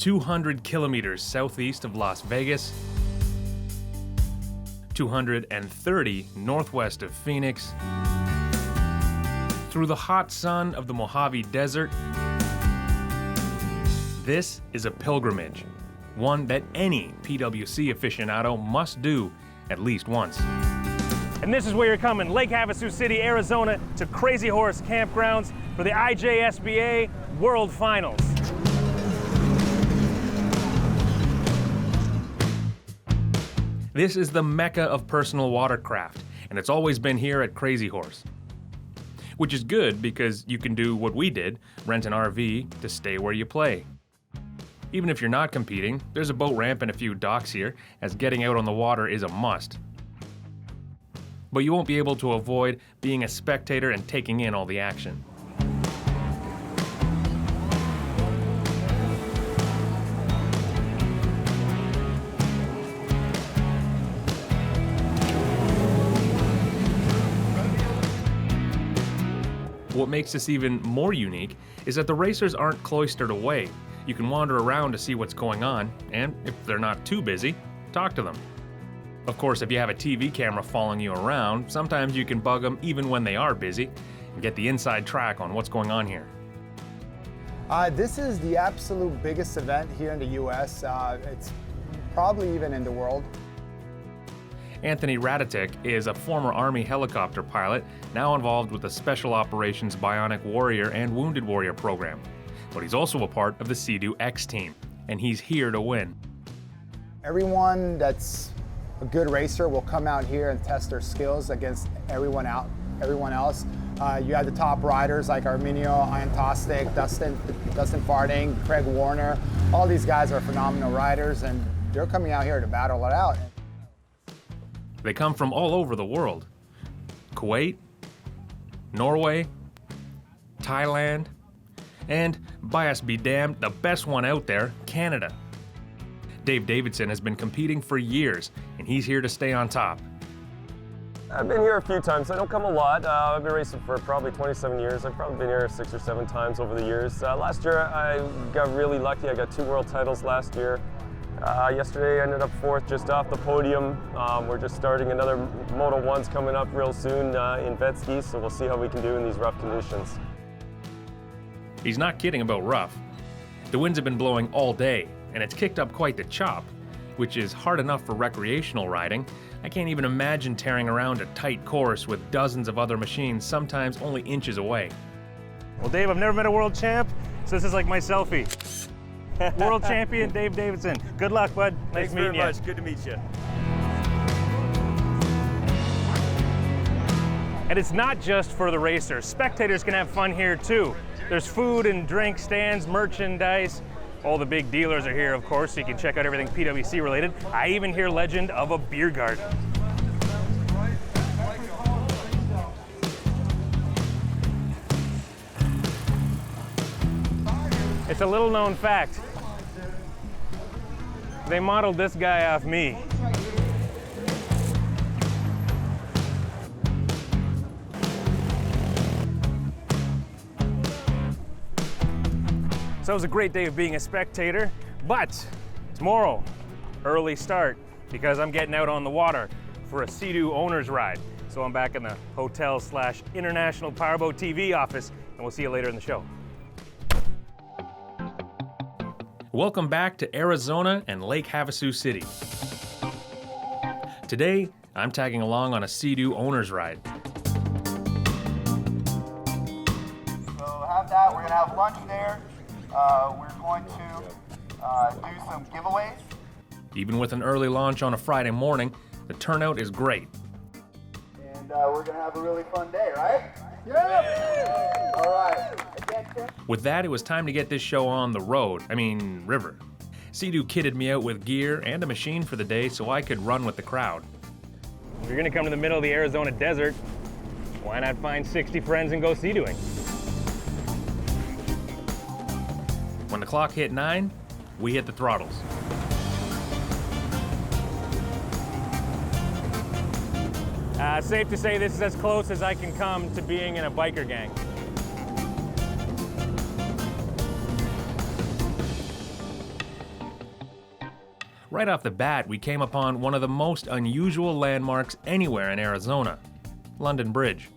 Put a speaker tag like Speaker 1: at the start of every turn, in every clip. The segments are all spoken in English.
Speaker 1: 200 kilometers southeast of Las Vegas, 230 northwest of Phoenix, through the hot sun of the Mojave Desert. This is a pilgrimage, one that any PWC aficionado must do at least once.
Speaker 2: And this is where you're coming, Lake Havasu City, Arizona, to Crazy Horse Campgrounds for the IJSBA World Finals.
Speaker 1: This is the mecca of personal watercraft, and it's always been here at Crazy Horse. Which is good because you can do what we did, rent an RV to stay where you play. Even if you're not competing, there's a boat ramp and a few docks here, as getting out on the water is a must. But you won't be able to avoid being a spectator and taking in all the action. What makes this even more unique is that the racers aren't cloistered away. You can wander around to see what's going on, and if they're not too busy, talk to them. Of course, if you have a TV camera following you around, sometimes you can bug them even when they are busy and get the inside track on what's going on here.
Speaker 3: This is the absolute biggest event here in the US. It's probably even in the world.
Speaker 1: Anthony Radatic is a former Army helicopter pilot, now involved with the Special Operations Bionic Warrior and Wounded Warrior program. But he's also a part of the SeaDoo X team, and he's here to win.
Speaker 3: Everyone that's a good racer will come out here and test their skills against everyone else. You have the top riders like Arminio Iantostic, Dustin Farding, Craig Warner. All these guys are phenomenal riders, and they're coming out here to battle it out.
Speaker 1: They come from all over the world. Kuwait, Norway, Thailand, and, by us be damned, the best one out there, Canada. Dave Davidson has been competing for years, and he's here to stay on top.
Speaker 4: I've been here a few times. I don't come a lot. I've been racing for probably 27 years. I've probably been here 6 or 7 times over the years. Last year I got really lucky. I got 2 world titles last year. Yesterday I ended up 4th just off the podium. We're just starting another Moto 1's coming up real soon in jetski, so we'll see how we can do in these rough conditions.
Speaker 1: He's not kidding about rough. The winds have been blowing all day, and it's kicked up quite the chop, which is hard enough for recreational riding. I can't even imagine tearing around a tight course with dozens of other machines, sometimes only inches away.
Speaker 2: Well, Dave, I've never met a world champ, so this is like my selfie. World champion Dave Davidson. Good luck, bud. Nice meeting you.
Speaker 4: Thanks very much. Good to meet you.
Speaker 2: And it's not just for the racers. Spectators can have fun here too. There's food and drink stands, merchandise. All the big dealers are here, of course, so you can check out everything PWC related. I even hear legend of a beer garden. It's a little known fact. They modeled this guy off me. So it was a great day of being a spectator, but tomorrow, early start, because I'm getting out on the water for a SeaDoo owner's ride. So I'm back in the hotel/international PowerBoat TV office, and we'll see you later in the show.
Speaker 1: Welcome back to Arizona and Lake Havasu City. Today, I'm tagging along on a SeaDoo owner's ride.
Speaker 3: So have that. We're gonna have lunch there. We're going to do some giveaways.
Speaker 1: Even with an early launch on a Friday morning, the turnout is great.
Speaker 3: And we're gonna have a really fun day, right? Yeah! All right.
Speaker 1: With that, it was time to get this show on the road, river. SeaDoo kitted me out with gear and a machine for the day so I could run with the crowd.
Speaker 2: If you're gonna come to the middle of the Arizona desert, why not find 60 friends and go SeaDooing?
Speaker 1: When the clock hit 9, we hit the throttles.
Speaker 2: Safe to say this is as close as I can come to being in a biker gang.
Speaker 1: Right off the bat, we came upon one of the most unusual landmarks anywhere in Arizona, London Bridge.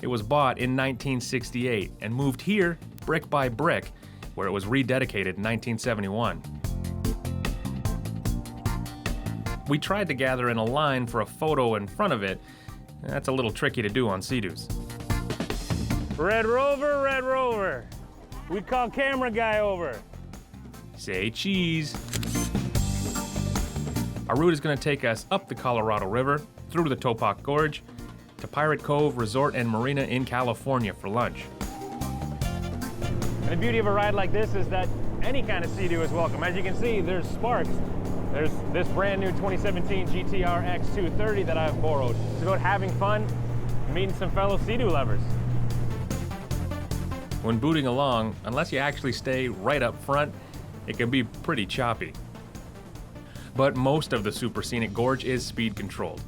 Speaker 1: It was bought in 1968 and moved here brick by brick, where it was rededicated in 1971. We tried to gather in a line for a photo in front of it. That's a little tricky to do on SeaDoos.
Speaker 2: Red Rover, Red Rover. We call camera guy over.
Speaker 1: Say cheese. Our route is going to take us up the Colorado River, through the Topak Gorge, to Pirate Cove Resort and Marina in California for lunch.
Speaker 2: And the beauty of a ride like this is that any kind of SeaDoo is welcome. As you can see, there's sparks. There's this brand new 2017 GTR X230 that I've borrowed. It's about having fun and meeting some fellow SeaDoo lovers.
Speaker 1: When booting along, unless you actually stay right up front, it can be pretty choppy. But most of the super scenic gorge is speed controlled,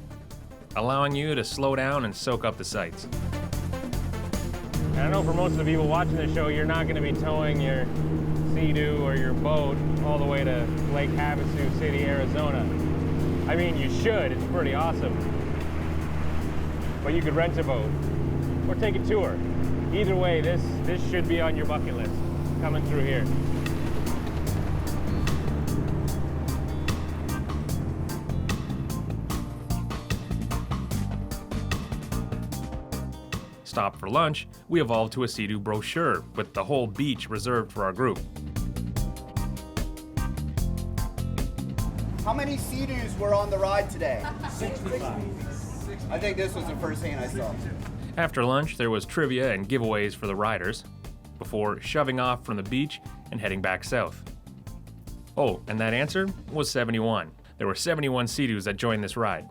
Speaker 1: allowing you to slow down and soak up the sights.
Speaker 2: And I know for most of the people watching the show, you're not going to be towing your SeaDoo or your boat all the way to Lake Havasu City, Arizona. I mean, you should. It's pretty awesome. But you could rent a boat or take a tour. Either way, this should be on your bucket list, coming through here.
Speaker 1: Stopped for lunch, we evolved to a SeaDoo brochure with the whole beach reserved for our group.
Speaker 5: How many SeaDoos were on the ride today? 65. I think this was the first thing I saw.
Speaker 1: After lunch, there was trivia and giveaways for the riders, before shoving off from the beach and heading back south. Oh, and that answer was 71. There were 71 SeaDoos that joined this ride.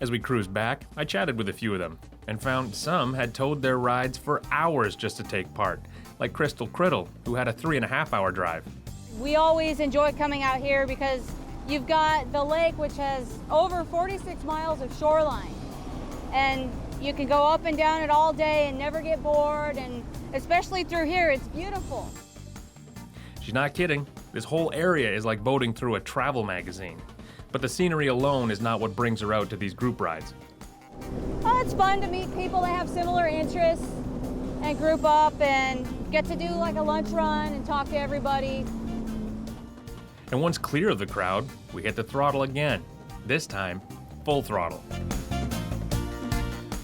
Speaker 1: As we cruised back, I chatted with a few of them, and found some had towed their rides for hours just to take part, like Crystal Criddle, who had a 3.5-hour drive.
Speaker 6: We always enjoy coming out here because you've got the lake, which has over 46 miles of shoreline, and you can go up and down it all day and never get bored, and especially through here, it's beautiful.
Speaker 1: She's not kidding. This whole area is like boating through a travel magazine. But the scenery alone is not what brings her out to these group rides.
Speaker 6: Oh, it's fun to meet people that have similar interests and group up and get to do like a lunch run and talk to everybody.
Speaker 1: And once clear of the crowd, we hit the throttle again. This time, full throttle.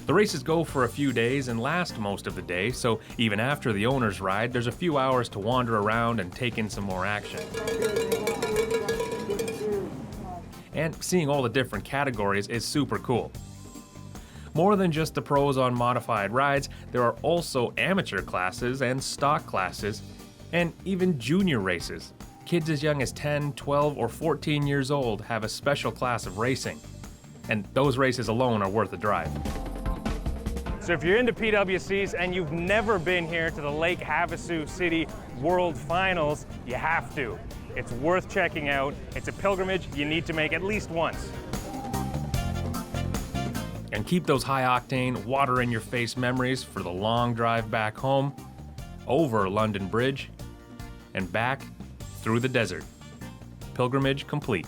Speaker 1: The races go for a few days and last most of the day, so even after the owner's ride, there's a few hours to wander around and take in some more action. And seeing all the different categories is super cool. More than just the pros on modified rides, there are also amateur classes and stock classes, and even junior races. Kids as young as 10, 12, or 14 years old have a special class of racing, and those races alone are worth the drive.
Speaker 2: So if you're into PWCs and you've never been here to the Lake Havasu City World Finals, you have to. It's worth checking out. It's a pilgrimage you need to make at least once.
Speaker 1: And keep those high-octane, water-in-your-face memories for the long drive back home, over London Bridge, and back through the desert. Pilgrimage complete.